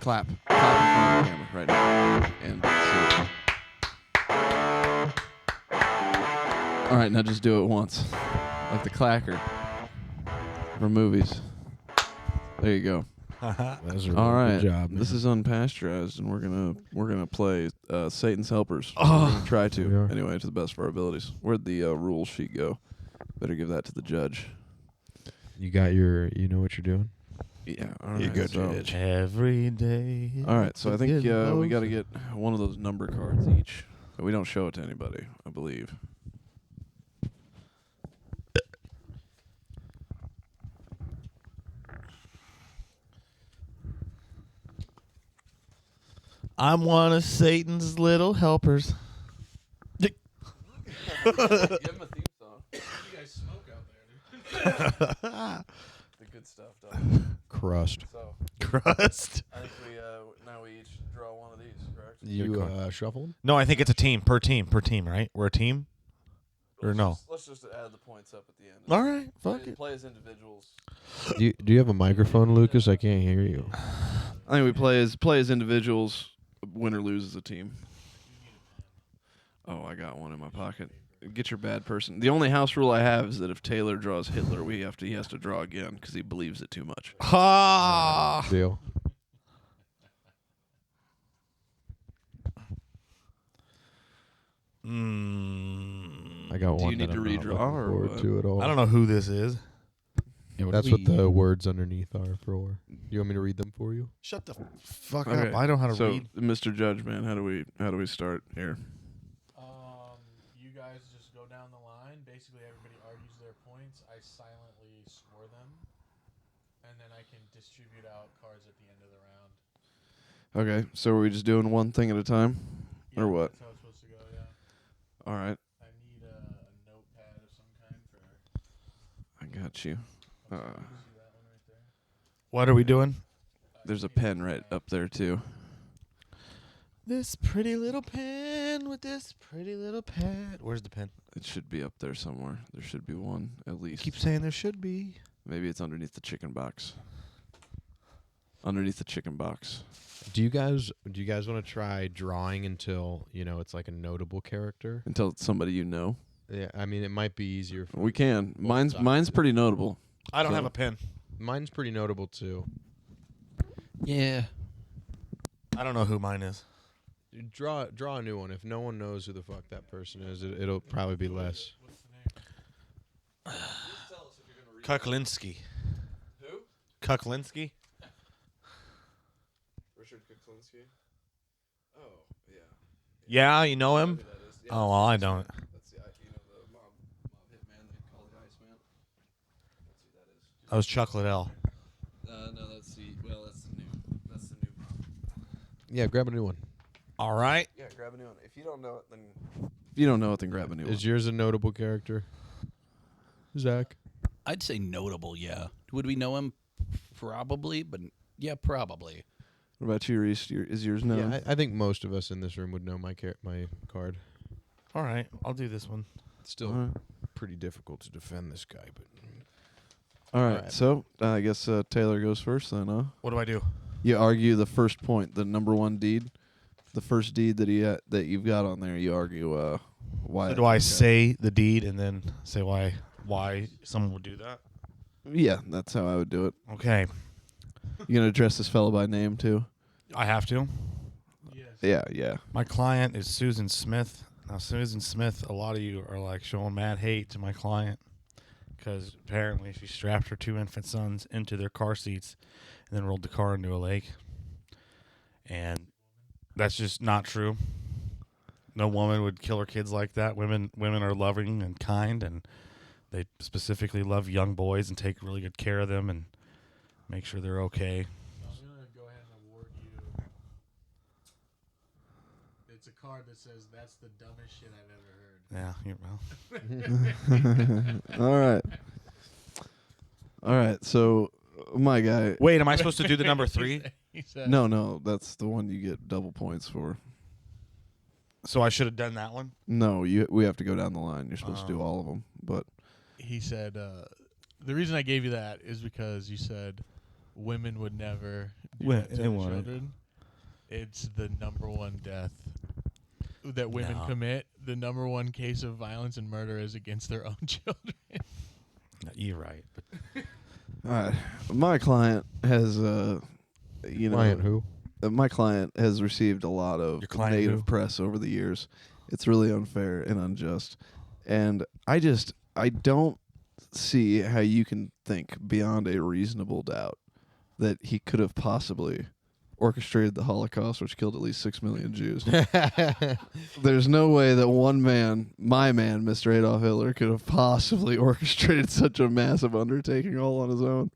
Clap in front of the camera right now. And all right, now just do it once, like the clacker for movies. There you go. That's a really All right, good job, man. this is unpasteurized, and we're gonna play Satan's Helpers. We're gonna try to anyway, to the best of our abilities. Where'd the rule sheet go? Better give that to the judge. You got you know what you're doing? Yeah, all right. You're good, so, Judge. Every day. all right, so I think we got to get one of those number cards each. But we don't show it to anybody, I believe. I'm one of Satan's little helpers. Give him a theme song. You guys smoke out there, dude. The good stuff, done. Crust. So Crust. I think now we each draw one of these, correct? You shuffle them? No, I think it's a team. Per team, right? We're a team? Or no? Let's just add the points up at the end. All right, fuck it. Play as individuals. Do you have a microphone, Lucas? I can't hear you. I think we play as individuals. Winner loses a team. Oh, I got one in my pocket. Get your bad person. The only house rule I have is that if Taylor draws Hitler, he has to draw again because he believes it too much. Ha! Deal. I got Do one. you need that to I'm not redraw looking or forward what? to at all. I don't know who this is. That's what the words underneath are for. You want me to read them for you? Shut the fuck Okay. up. I know how to So, read. Mr. Judge, man, how do we start here? You guys just go down the line. Basically, everybody argues their points. I silently score them, and then I can distribute out cards at the end of the round. Okay, so are we just doing one thing at a time, Yeah, or what? That's how it's supposed to go. Yeah. All right, I need a notepad of some kind for. I got you. See that one right there? What are we doing? There's a pen right up there too. This pretty little pen with this pretty little pad. Where's the pen? It should be up there somewhere. There should be one at least. Keep saying there should be. Maybe it's underneath the chicken box. Underneath the chicken box. Do you guys want to try drawing until it's like a notable character? Until it's somebody you know. Yeah, I mean it might be easier. We can. Mine's pretty notable. I don't So- have a pen. Mine's pretty notable too. Yeah. I don't know who mine is. You draw a new one. If no one knows who the fuck that person is, it'll probably be less. What's the name? Kuklinski. Who? Kuklinski? Richard Kuklinski. Oh, yeah. Yeah, you know him? Oh, well, I don't. That's the mob hitman they call the Iceman. That's who that is. That was Chocolate L. No, that's the new mob. Yeah, grab a new one. All right. Yeah, grab a new one. If you don't know it, then grab a new one. Is yours a notable character? Zach? I'd say notable, yeah. Would we know him? Probably, but yeah, probably. What about you, Reese? Is yours known? Yeah, I think most of us in this room would know my card. All right. I'll do this one. It's still All right. pretty difficult to defend this guy, but All right. Alright. So I guess Taylor goes first then, huh? What do I do? You argue the first point, the number one deed, the first deed that you've got on there. You argue why. So do I say the deed and then say why someone would do that? Yeah, that's how I would do it. Okay. You gonna address this fellow by name too? I have to. Yes. Yeah. My client is Susan Smith. Now, Susan Smith, a lot of you are like showing mad hate to my client because apparently she strapped her 2 infant sons into their car seats and then rolled the car into a lake. And that's just not true. No woman would kill her kids like that. Women are loving and kind, and they specifically love young boys and take really good care of them and make sure they're okay. So I'm gonna go ahead and award you. It's a card that says that's the dumbest shit I've ever heard. Yeah, well. All right. So my guy. Wait, am I supposed to do the number 3? He said, No, that's the one you get double points for. So I should have done that one? No, we have to go down the line. You're supposed to do all of them, but He said the reason I gave you that is because you said women would never Well, to they the wanted. children, it's the number one death that women commit. The number one case of violence and murder is against their own children. You're right. But All right. My client has, Client who? My client has received a lot of Your client negative who? press over the years. It's really unfair and unjust. And I don't see how you can think beyond a reasonable doubt that he could have possibly orchestrated the Holocaust, which killed at least 6 million Jews. There's no way that one man, my man, Mr. Adolf Hitler, could have possibly orchestrated such a massive undertaking all on his own.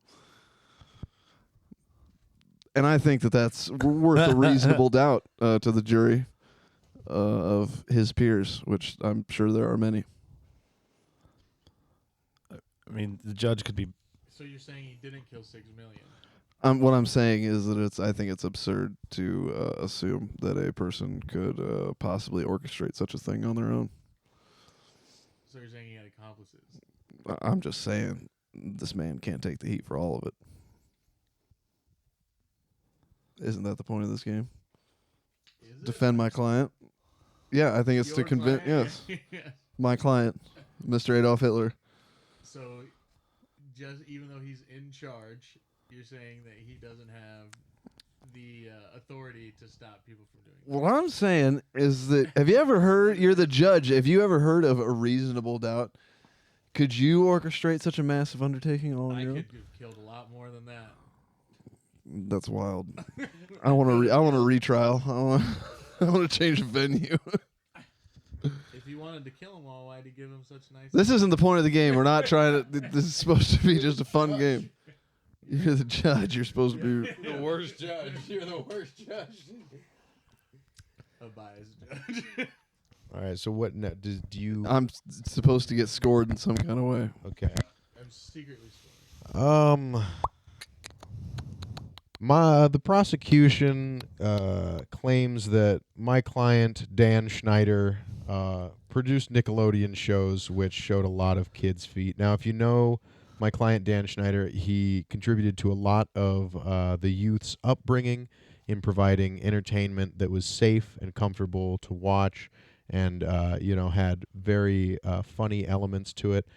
And I think that that's worth a reasonable doubt to the jury of his peers, which I'm sure there are many. I mean, the judge could be. So you're saying he didn't kill 6 million? What I'm saying is that I think it's absurd to assume that a person could possibly orchestrate such a thing on their own. So you're saying he had accomplices? I'm just saying this man can't take the heat for all of it. Isn't that the point of this game? Is it? Defend my client? Yeah, I think it's to Your convince. client? Yes, my client, Mr. Adolf Hitler. So, just even though he's in charge, you're saying that he doesn't have the authority to stop people from doing it. What I'm saying is that have you ever heard? You're the judge. Have you ever heard of a reasonable doubt? Could you orchestrate such a massive undertaking all on I your could own? have killed a lot more than that. That's wild. I want a retrial. I want to change the venue. If he wanted to kill them all, why'd he give them such nice... This isn't the point of the game. We're not trying to. This is supposed to be just a fun game. You're the judge. You're supposed to be. The worst judge. You're the worst judge. A biased judge. All right. So what? Do you? I'm supposed to get scored in some kind of way. Okay. I'm secretly scoring. The prosecution claims that my client Dan Schneider produced Nickelodeon shows which showed a lot of kids' feet. Now, if you know my client Dan Schneider, he contributed to a lot of the youth's upbringing in providing entertainment that was safe and comfortable to watch, and had very funny elements to it.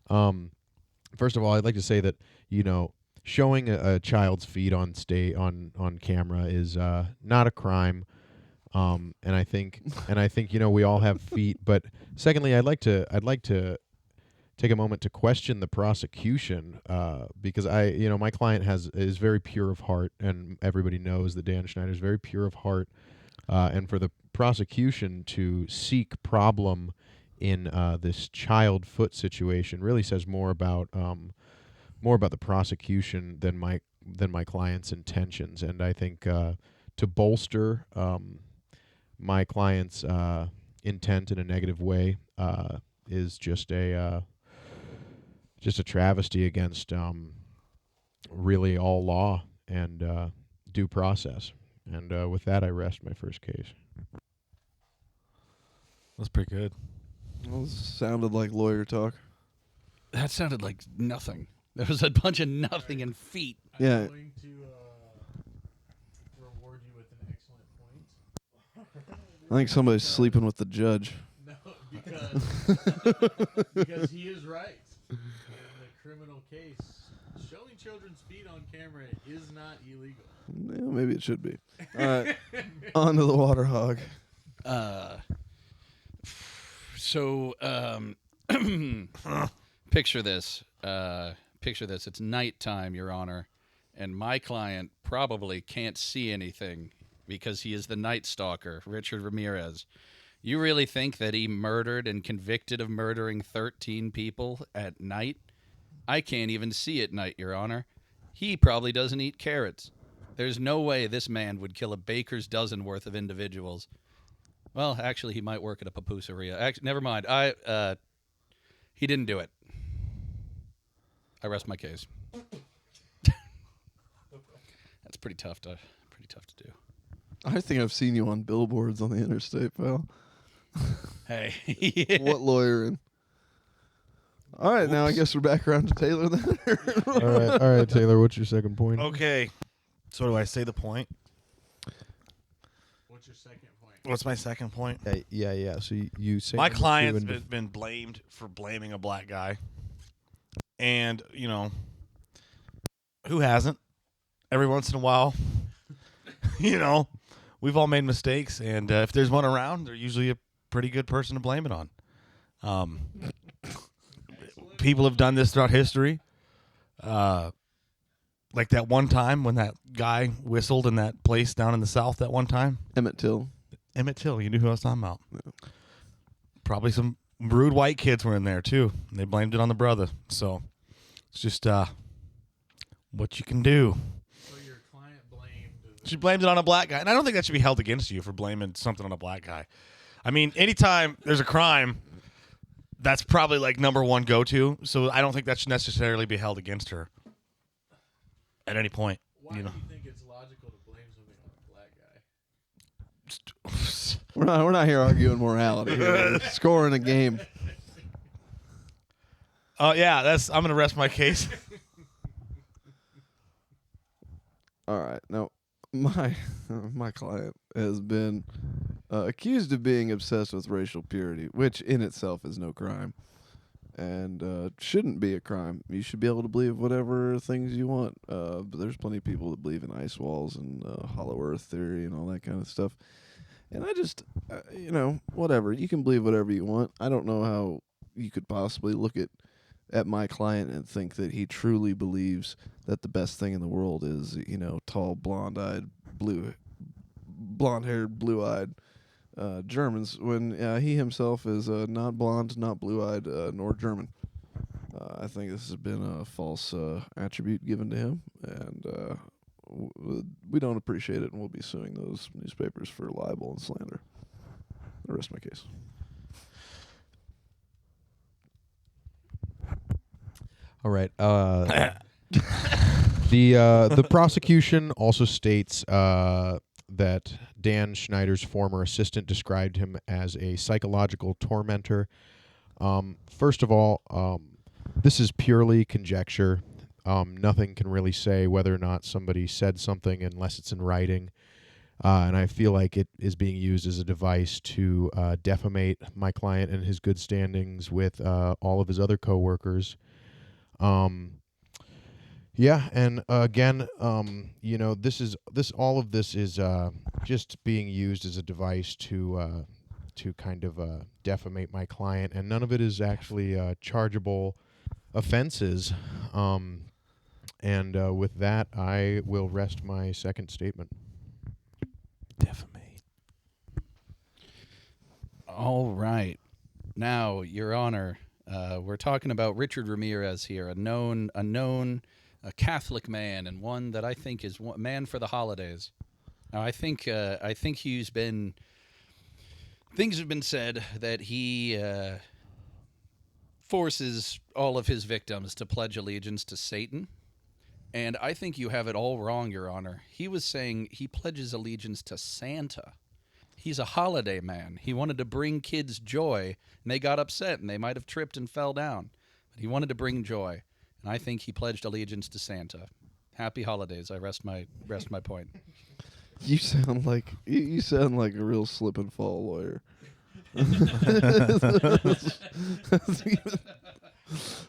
First of all, I'd like to say that showing a child's feet on camera is not a crime, and I think we all have feet. But secondly, I'd like to take a moment to question the prosecution because my client is very pure of heart, and everybody knows that Dan Schneider is very pure of heart, and for the prosecution to seek problem in this child foot situation really says more about the prosecution than my client's intentions, and I think to bolster my client's intent in a negative way is just a travesty against really all law and due process. And with that, I rest my first case. That's pretty good. Well, this sounded like lawyer talk. That sounded like nothing. There was a bunch of nothing and feet. Yeah. I'm going to reward you with an excellent point. I think somebody's sleeping with the judge. No, because he is right. In the criminal case, showing children's feet on camera is not illegal. Yeah, maybe it should be. All right, on to the water hog. So, picture this. It's nighttime, Your Honor, and my client probably can't see anything because he is the Night Stalker, Richard Ramirez. You really think that he murdered and convicted of murdering 13 people at night? I can't even see at night, Your Honor. He probably doesn't eat carrots. There's no way this man would kill a baker's dozen worth of individuals. Well, actually, he might work at a pupuseria. Never mind. He didn't do it. I rest my case. That's pretty tough to do. I think I've seen you on billboards on the interstate, pal. Hey. What lawyering? All right, now I guess we're back around to Taylor then. All right, Taylor. What's your second point? Okay. So do I say the point? What's your second point? What's my second point? Yeah. So you say My number two client's and been blamed for blaming a black guy. And, who hasn't? Every once in a while. We've all made mistakes. And if there's one around, they're usually a pretty good person to blame it on. People have done this throughout history. Like that one time when that guy whistled in that place down in the South that one time. Emmett Till. Emmett Till, you knew who I was talking about. Yeah. Probably some rude white kids were in there too. And they blamed it on the brother. So it's just what you can do. So your client blamed. She blamed it on a black guy. And I don't think that should be held against you for blaming something on a black guy. I mean, anytime there's a crime, that's probably like number one go-to. So I don't think that should necessarily be held against her at any point. Why do you think it's logical to blame something on a black guy? We're not here arguing morality. We're scoring a game. Yeah, I'm gonna rest my case. All right. Now, my client has been accused of being obsessed with racial purity, which in itself is no crime. And shouldn't be a crime. You should be able to believe whatever things you want. But there's plenty of people that believe in ice walls and hollow earth theory and all that kind of stuff. And I just, whatever. You can believe whatever you want. I don't know how you could possibly look at my client and think that he truly believes that the best thing in the world is, tall, blonde-haired, blue-eyed Germans, when he himself is not blonde, not blue-eyed, nor German. I think this has been a false attribute given to him, and we don't appreciate it, and we'll be suing those newspapers for libel and slander. The rest of my case. all right. The prosecution also states that Dan Schneider's former assistant described him as a psychological tormentor. First of all, this is purely conjecture. Nothing can really say whether or not somebody said something unless it's in writing. And I feel like it is being used as a device to defamate my client and his good standings with all of his other coworkers. Yeah, and again, all of this is just being used as a device to kind of defamate my client, and none of it is actually chargeable offenses. And with that, I will rest my second statement. Defamate. All right. Now, Your Honor, we're talking about Richard Ramirez here, a known Catholic man, and one that I think is a man for the holidays. Now, I think things have been said that he forces all of his victims to pledge allegiance to Satan. And I think you have it all wrong, Your Honor. He was saying he pledges allegiance to Santa. He's a holiday man. He wanted to bring kids joy, and they got upset, and they might have tripped and fell down. But he wanted to bring joy, and I think he pledged allegiance to Santa. Happy holidays. I rest my point. You sound like a real slip and fall lawyer.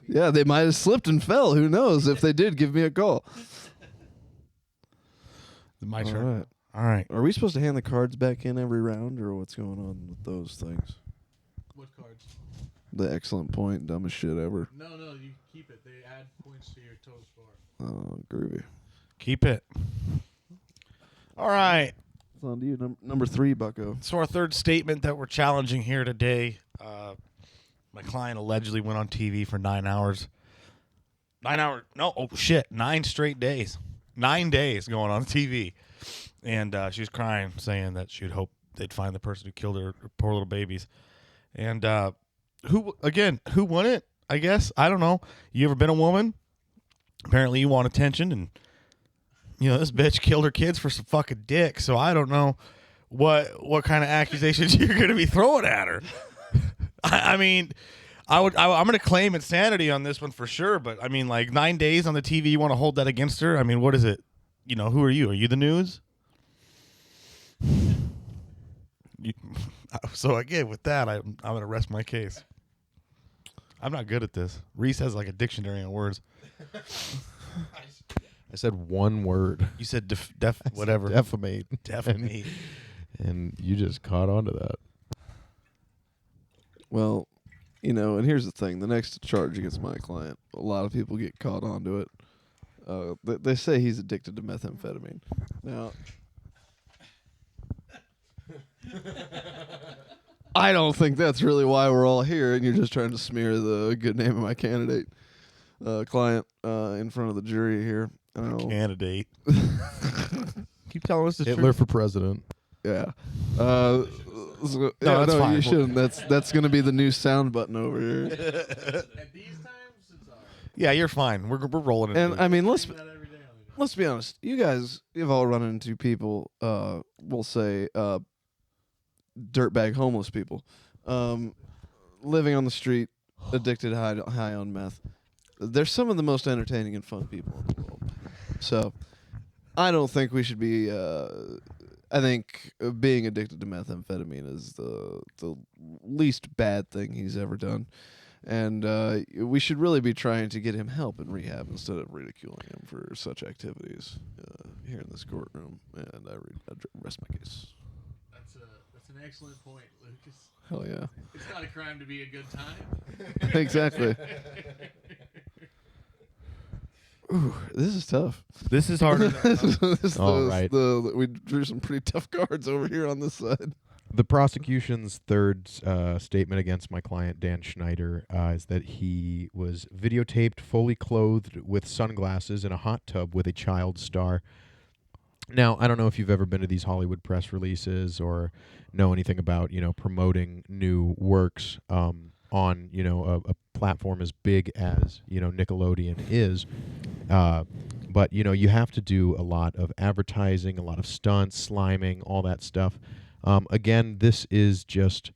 Yeah, they might have slipped and fell. Who knows? If they did, give me a call. My All turn. right. All right. Are we supposed to hand the cards back in every round, or what's going on with those things? What cards? The excellent point, dumbest shit ever. No, you keep it. They add points to your total score. Oh, groovy. Keep it. All right. It's on to you, number 3, Bucko. So our third statement that we're challenging here today, my client allegedly went on TV for 9 hours. 9 hours? No, 9 straight days. 9 days going on TV. And she was crying, saying that she'd hope they'd find the person who killed her poor little babies. And who won it? I guess. I don't know. You ever been a woman? Apparently you want attention, and this bitch killed her kids for some fucking dick. So I don't know what kind of accusations you're going to be throwing at her. I mean, I'm going to claim insanity on this one for sure. But I mean, like 9 days on the TV, you want to hold that against her? I mean, what is it? who are you? Are you the news? So again, with that, I'm going to rest my case. I'm not good at this. Reese has like a dictionary of words. I said one word. You said whatever. Defamate. Defamate. And you just caught on to that. Well, and here's the thing. The next charge against my client, a lot of people get caught onto it. They say he's addicted to methamphetamine. Now, I don't think that's really why we're all here, and you're just trying to smear the good name of my candidate, client, in front of the jury here. Candidate. Keep telling us the Hitler truth. for president. Yeah. that's no, fine. you shouldn't. That's going to be the new sound button over here. At these times, it's all right. Yeah, you're fine. We're rolling it. And I mean, let's That every day on the be honest. You guys, you've all run into people. We'll say, dirtbag homeless people, living on the street, addicted high on meth. They're some of the most entertaining and fun people in the world. So, I don't think we should be. I think being addicted to methamphetamine is the least bad thing he's ever done, and we should really be trying to get him help in rehab instead of ridiculing him for such activities here in this courtroom. And I rest my case. That's an excellent point, Lucas. Hell yeah! It's not a crime to be a good time. Exactly. Ooh, this is tough. This is harder. All right. We drew some pretty tough cards over here on this side. The prosecution's third statement against my client, Dan Schneider, is that he was videotaped fully clothed with sunglasses in a hot tub with a child star. Now, I don't know if you've ever been to these Hollywood press releases or know anything about, promoting new works on, a platform as big as, Nickelodeon is. But, you have to do a lot of advertising, a lot of stunts, sliming, all that stuff. Again, this is just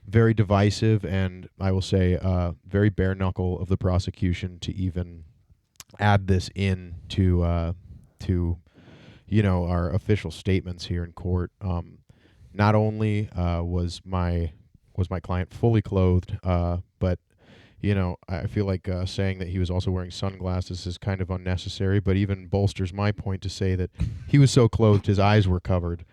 very divisive and I will say very bare knuckle of the prosecution to even add this in to our official statements here in court. Not only was my client fully clothed, but I feel like saying that he was also wearing sunglasses is kind of unnecessary, but even bolsters my point to say that he was so clothed his eyes were covered.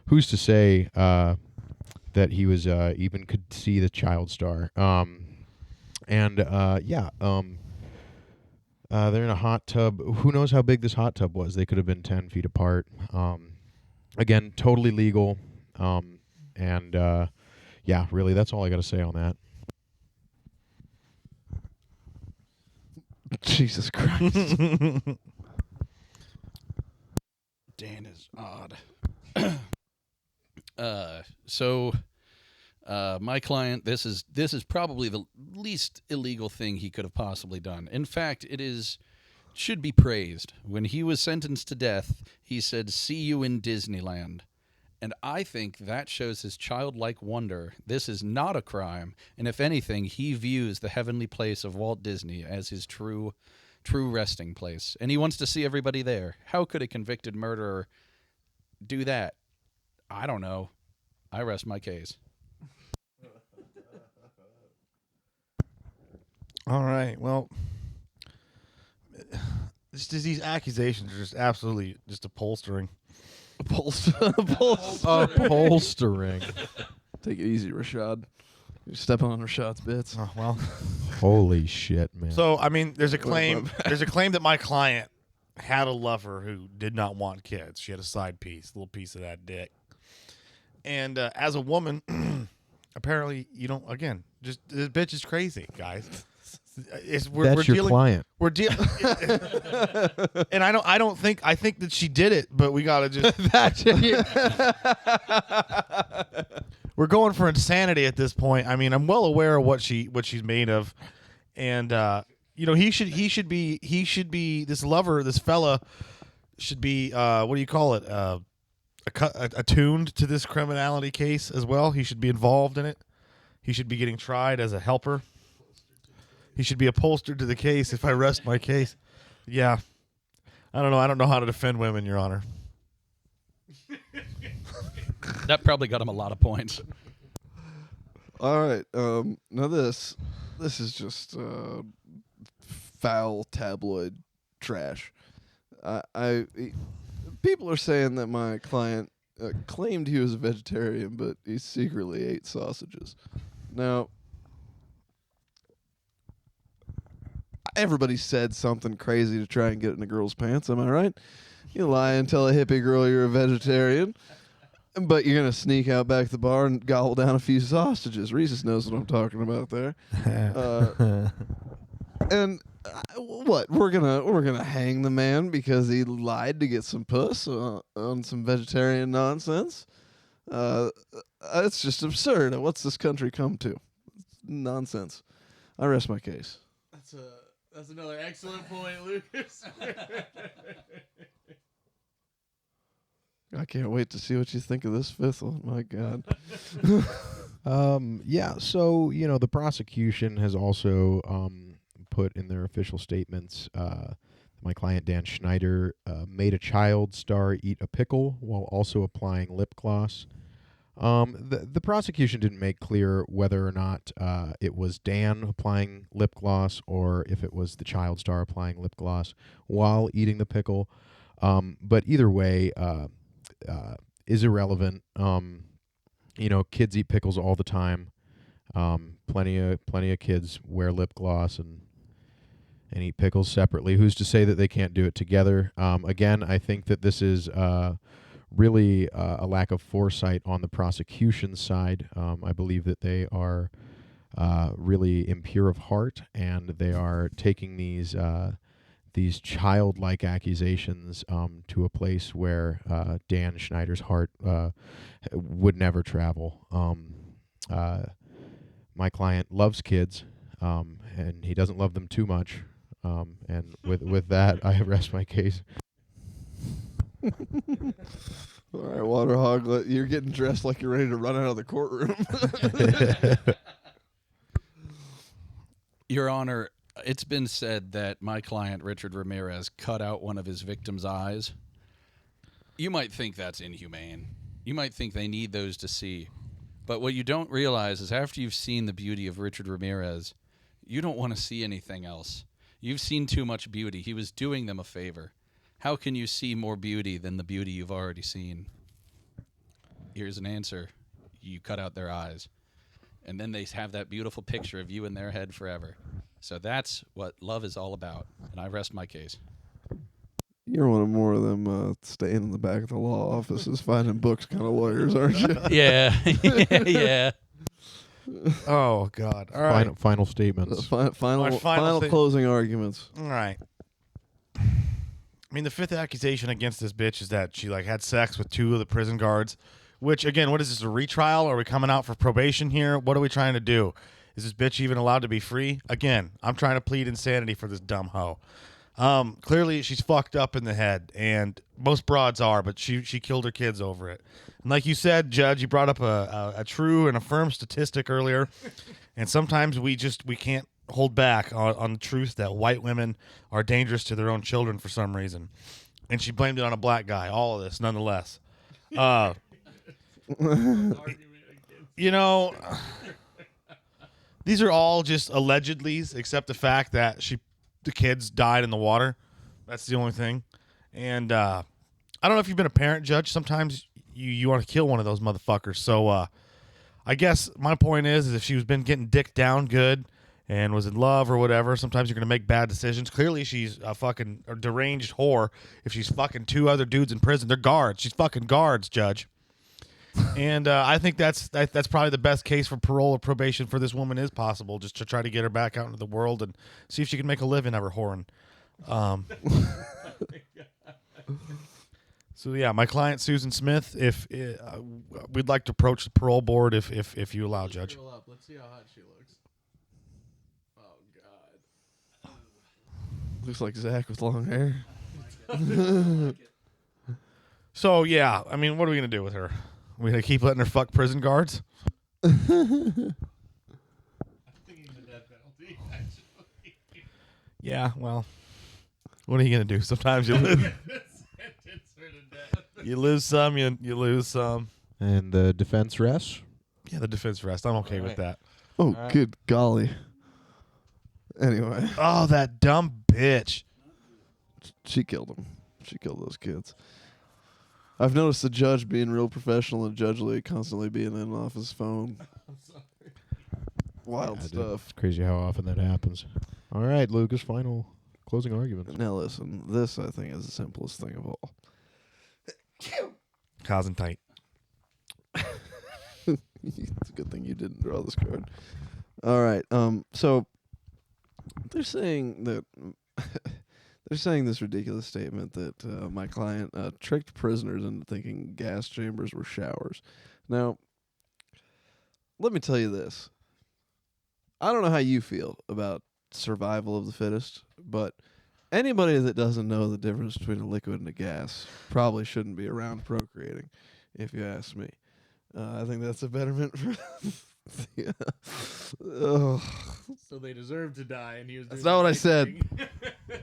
Who's to say that he was even could see the child star? They're in a hot tub. Who knows how big this hot tub was? They could have been 10 feet apart. Again, totally legal. Really, that's all I got to say on that. Jesus Christ. Dan is odd. My client, this is probably the least illegal thing he could have possibly done. In fact, should be praised. When he was sentenced to death, he said, "See you in Disneyland." And I think that shows his childlike wonder. This is not a crime, and if anything, he views the heavenly place of Walt Disney as his true resting place, and he wants to see everybody there. How could a convicted murderer do that? I don't know. I rest my case. All right. Well, these accusations are just absolutely just upholstering. Upholstering. Take it easy, Rashad. You're stepping on Rashad's bits. Oh, well. Holy shit, man. So, I mean, there's a claim that my client had a lover who did not want kids. She had a side piece, a little piece of that dick. And as a woman, apparently, just this bitch is crazy, guys. That's your client. We're dealing, and I think that she did it, but we gotta just. We're going for insanity at this point. I mean, I'm well aware of what she's made of, and he should be this lover, this fella should be what do you call it? Attuned to this criminality case as well. He should be involved in it. He should be getting tried as a helper. He should be upholstered to the case if I rest my case. Yeah. I don't know. I don't know how to defend women, Your Honor. That probably got him a lot of points. All right. Now this is just foul tabloid trash. People are saying that my client claimed he was a vegetarian, but he secretly ate sausages. Now, everybody said something crazy to try and get in a girl's pants. Am I right? You lie and tell a hippie girl you're a vegetarian, but you're gonna sneak out back to the bar and gobble down a few sausages. Reese's knows what I'm talking about there. And what we're gonna hang the man because he lied to get some puss on some vegetarian nonsense. It's just absurd. What's this country come to? Nonsense. I rest my case. That's another excellent point, Lucas. I can't wait to see what you think of this fifth one. My God. Yeah, so, the prosecution has also put in their official statements, my client Dan Schneider made a child star eat a pickle while also applying lip gloss. The prosecution didn't make clear whether or not it was Dan applying lip gloss or if it was the child star applying lip gloss while eating the pickle. But either way, is irrelevant. Kids eat pickles all the time. Plenty of kids wear lip gloss and eat pickles separately. Who's to say that they can't do it together? Again, I think that this is really a lack of foresight on the prosecution's side. I believe that they are really impure of heart, and they are taking these childlike accusations to a place where Dan Schneider's heart would never travel. My client loves kids, and he doesn't love them too much. And with that, I rest my case. All right, Water Hog, you're getting dressed like you're ready to run out of the courtroom. Your Honor, it's been said that my client, Richard Ramirez, cut out one of his victim's eyes. You might think that's inhumane. You might think they need those to see. But what you don't realize is after you've seen the beauty of Richard Ramirez, you don't want to see anything else. You've seen too much beauty. He was doing them a favor. How can you see more beauty than the beauty you've already seen? Here's an answer. You cut out their eyes. And then they have that beautiful picture of you in their head forever. So that's what love is all about. And I rest my case. You're one of more of them staying in the back of the law offices finding books kind of lawyers, aren't you? Yeah. Yeah. Oh, God. All right. Final statements. Final closing arguments. All right. I mean, the fifth accusation against this bitch is that she had sex with two of the prison guards, which, again, what is this, a retrial? Are we coming out for probation here? What are we trying to do? Is this bitch even allowed to be free? Again, I'm trying to plead insanity for this dumb hoe. Clearly, she's fucked up in the head, and most broads are, but she killed her kids over it. And like you said, Judge, you brought up a true and a firm statistic earlier, and sometimes we can't hold back on the truth that white women are dangerous to their own children for some reason. And she blamed it on a black guy. All of this, nonetheless. These are all just allegedlys, except the fact that the kids died in the water. That's the only thing. And I don't know if you've been a parent, Judge. Sometimes you want to kill one of those motherfuckers. So I guess my point is if she's been getting dicked down good and was in love or whatever, sometimes you're going to make bad decisions. Clearly, she's a fucking deranged whore if she's fucking two other dudes in prison. They're guards. She's fucking guards, Judge. And I think that's probably the best case for parole or probation for this woman is possible, just to try to get her back out into the world and see if she can make a living of her whoring. So yeah, my client Susan Smith. If we'd like to approach the parole board, if you allow, Judge. Let's see how hot she looks. Oh God. Looks like Zach with long hair. So yeah, I mean, what are we gonna do with her? We gonna keep letting her fuck prison guards? I'm thinking the death penalty. Actually. Yeah, well, What are you gonna do? Sometimes you lose. You lose some. You lose some. And the defense rests. Yeah, the defense rest. I'm okay with Right. that. Oh, right. good golly. Anyway, Oh, that dumb bitch. she killed him. She killed those kids. I've noticed the judge being real professional and Judge Lee constantly being in and off his phone. I'm sorry. Wild Yeah, dude. stuff. It's crazy how often that happens. All right, Lucas, final closing arguments. Now listen, this I think is the simplest thing of all. Cousin tight. It's a good thing you didn't draw this card. All right. So they're saying that they're saying this ridiculous statement that my client tricked prisoners into thinking gas chambers were showers. Now, let me tell you this. I don't know how you feel about survival of the fittest, but anybody that doesn't know the difference between a liquid and a gas probably shouldn't be around procreating, if you ask me. I think that's a betterment for. Ugh. So they deserve to die, and he was. That's doing not the what I right said. thing.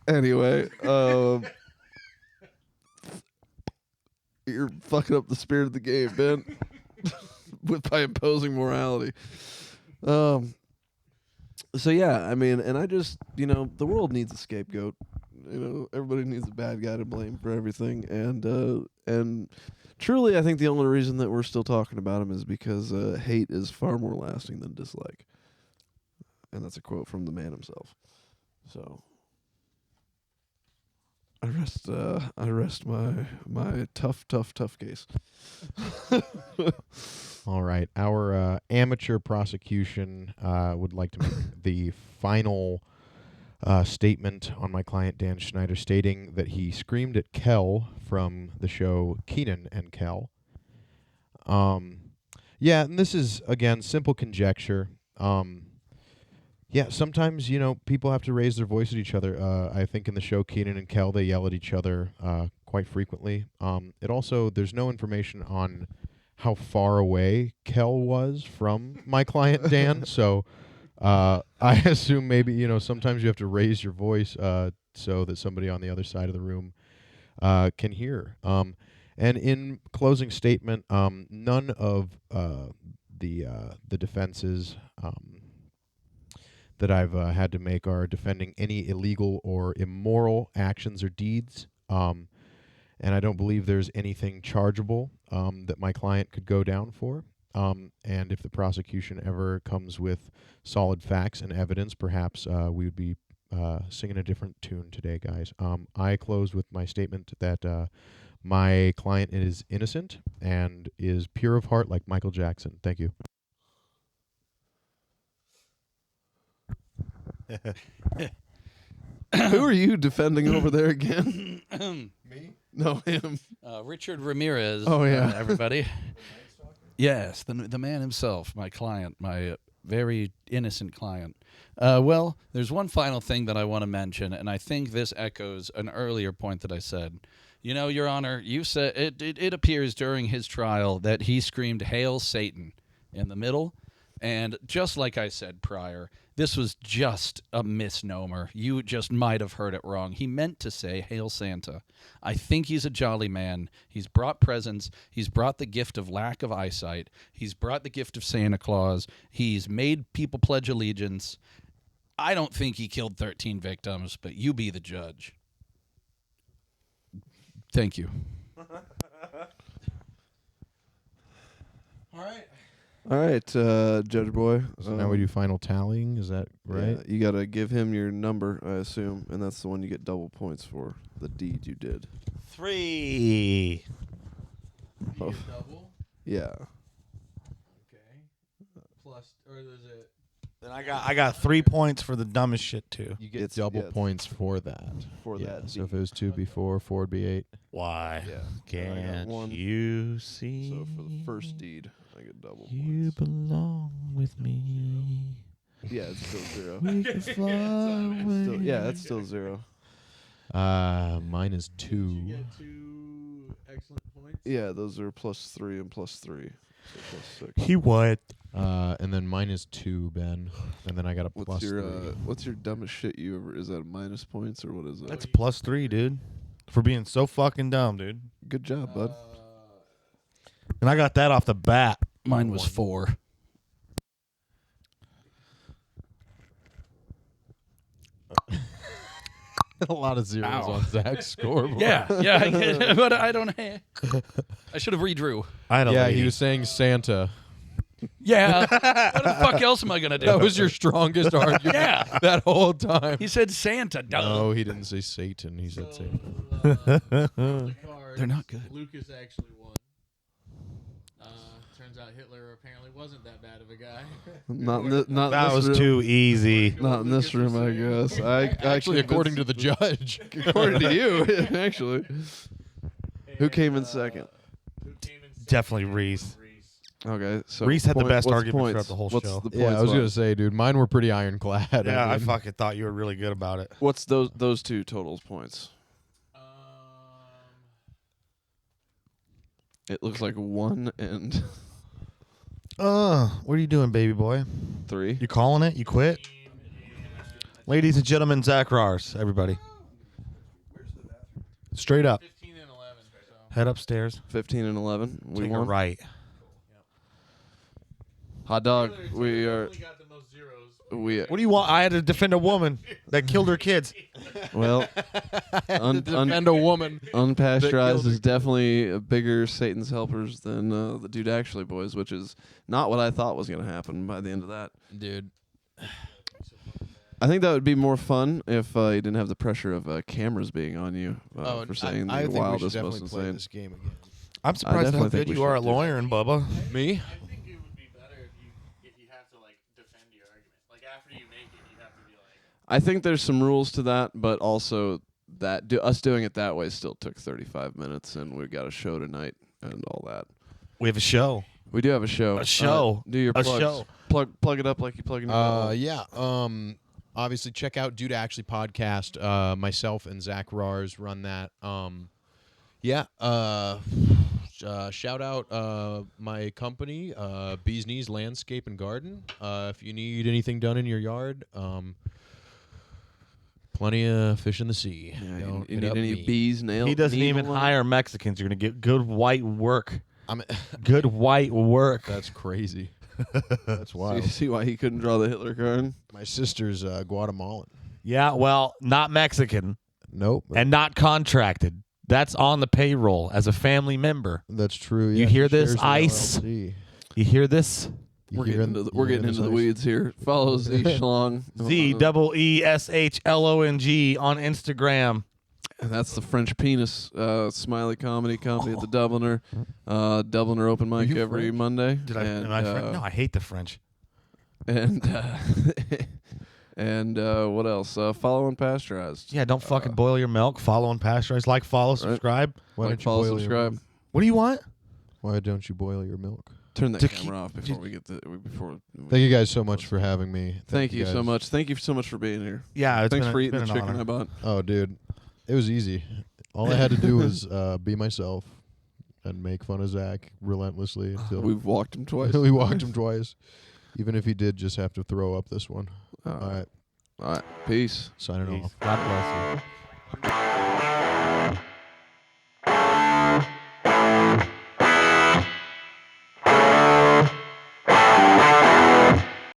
Anyway, you're fucking up the spirit of the game, Ben, by imposing morality. So yeah, I mean, and I just, the world needs a scapegoat. Everybody needs a bad guy to blame for everything, and truly, I think the only reason that we're still talking about him is because hate is far more lasting than dislike, and that's a quote from the man himself. So. I rest my tough case. All right. Our amateur prosecution would like to make the final statement on my client, Dan Schneider, stating that he screamed at Kel from the show Keenan and Kel. Yeah, and this is, again, simple conjecture. Yeah, sometimes, people have to raise their voice at each other. I think in the show Keenan and Kel, they yell at each other quite frequently. There's no information on how far away Kel was from my client, Dan. So I assume maybe, sometimes you have to raise your voice so that somebody on the other side of the room can hear. And in closing statement, none of the defenses that I've had to make are defending any illegal or immoral actions or deeds. And I don't believe there's anything chargeable that my client could go down for. And if the prosecution ever comes with solid facts and evidence, perhaps we would be singing a different tune today, guys. I close with my statement that my client is innocent and is pure of heart like Michael Jackson. Thank you. Who are you defending over there again? Me? No, him. Richard Ramirez. Oh, yeah. Everybody. Yes, the man himself, my client, my very innocent client. Well, there's one final thing that I want to mention, and I think this echoes an earlier point that I said. Your Honor, you said it appears during his trial that he screamed, "Hail Satan," in the middle. And just like I said prior, this was just a misnomer. You just might have heard it wrong. He meant to say, "Hail Santa." I think he's a jolly man. He's brought presents. He's brought the gift of lack of eyesight. He's brought the gift of Santa Claus. He's made people pledge allegiance. I don't think he killed 13 victims, but you be the judge. Thank you. All right, Judge Boy. So now we do final tallying. Is that right? Yeah, you got to give him your number, I assume, and that's the one you get double points for, the deed you did. 3. Oh. You get double. Yeah. Okay. Plus, or is it? Then I got 3 points for the dumbest shit too. You get It's- double yeah, it's points for that. for Yeah, that so if deed. it was 2 before, 4 would be 8. Why? Yeah. I got Can't one. you see? So for the first deed, I get double You points. belong with me. Yeah, it's still 0. We can fly away. It's still 0. Mine is Did 2. you get 2 excellent points? Yeah, those are +3 and +3. +6. He would. And then minus 2, Ben. And then I got a What's plus your 3. what's your dumbest shit you ever? Is that minus points or what is that? That's +3, dude. For being so fucking dumb, dude. Good job, bud. And I got that off the bat. Mine was 4. A lot of zeros Ow. on Zach's scoreboard. Yeah, but I don't. I should have redrew. I had a Yeah, lady. he was saying Santa. Yeah. What the fuck else am I gonna do? That was your strongest argument Yeah. that whole time. He said Santa. Duh. No, he didn't say Satan. He said Santa. They're not good. Lucas actually won. Turns out Hitler apparently wasn't that bad of a guy. Not That in was this room. too easy. Not in this room, I guess. Actually, according to the judge. according to you, actually. Who came in second? Who came in second? Definitely Reese. Okay, so Reese had the best what's argument points? throughout the whole What's show. The points Yeah, I was line? gonna say, dude, mine were pretty ironclad. Yeah, I mean, fucking thought you were really good about it. What's those two totals points? It looks like 1 and What are you doing, baby boy? 3. You calling it? You quit? Ladies and gentlemen, Zach Rars, everybody. Straight up. 15 and 11. So. Head upstairs. 15 and 11. We Take a won. right. Hot dog. Taylor We are. only got the most zeros. What do you want? I had to defend a woman that killed her kids. Well, defend a woman. unpasteurized is definitely a bigger Satan's helpers than the Dude Actually Boys, which is not what I thought was going to happen by the end of that. Dude. I think that would be more fun if you didn't have the pressure of cameras being on you for saying I the think we should wildest, definitely most play insane. this game again. I'm surprised definitely how think good we you are should at do it. lawyering, Bubba. Me? I think it would be better if you have to like defend your argument. Like after you make it, you have to be like. I think there's some rules to that, but also that us doing it that way still took 35 minutes, and we got a show tonight and all that. We have a show. We do have a show. A show. Do your A plugs. show. Plug it up like you plug in your butthole. Yeah. Obviously, check out Dude Actually podcast. Myself and Zach Rars run that. Yeah. Shout out my company, Bees Knees Landscape and Garden. If you need anything done in your yard, plenty of fish in the sea. Yeah, Don't you hit need up any me. bees, nails? He doesn't even hire Mexicans. You're going to get good white work. I'm Good white work. That's crazy. That's So wild. you see why he couldn't draw the Hitler card? My sister's Guatemalan. Yeah, well, not Mexican Nope. and not contracted. That's on the payroll as a family member. That's true. You yeah, hear she this, shares an Ice? LLC. You hear this? We're getting into the weeds here. Follow Z Schlong. ZEESHLONG on Instagram. And that's the French Penis smiley comedy company at the Dubliner. Dubliner open mic you every French? Monday. Am I French? No, I hate the French. And and what else? Follow Unpasteurized. Yeah, don't fucking boil your milk. Follow and pasteurize. Like, follow, subscribe. Why Like, don't you follow, boil your subscribe. milk? What do you want? Why don't you boil your milk? Turn that To camera off before we get before. Thank you guys so much for having me. Thank you so guys. much. Thank you so much for being here. Yeah, Thanks for it's eating been the an chicken honor. I bought. Oh, dude, it was easy. All I had to do was be myself and make fun of Zach relentlessly until We've walked him twice. we walked him twice. Even if he did just have to throw up this one. All right, All right. Peace. signing Peace. off. God bless you.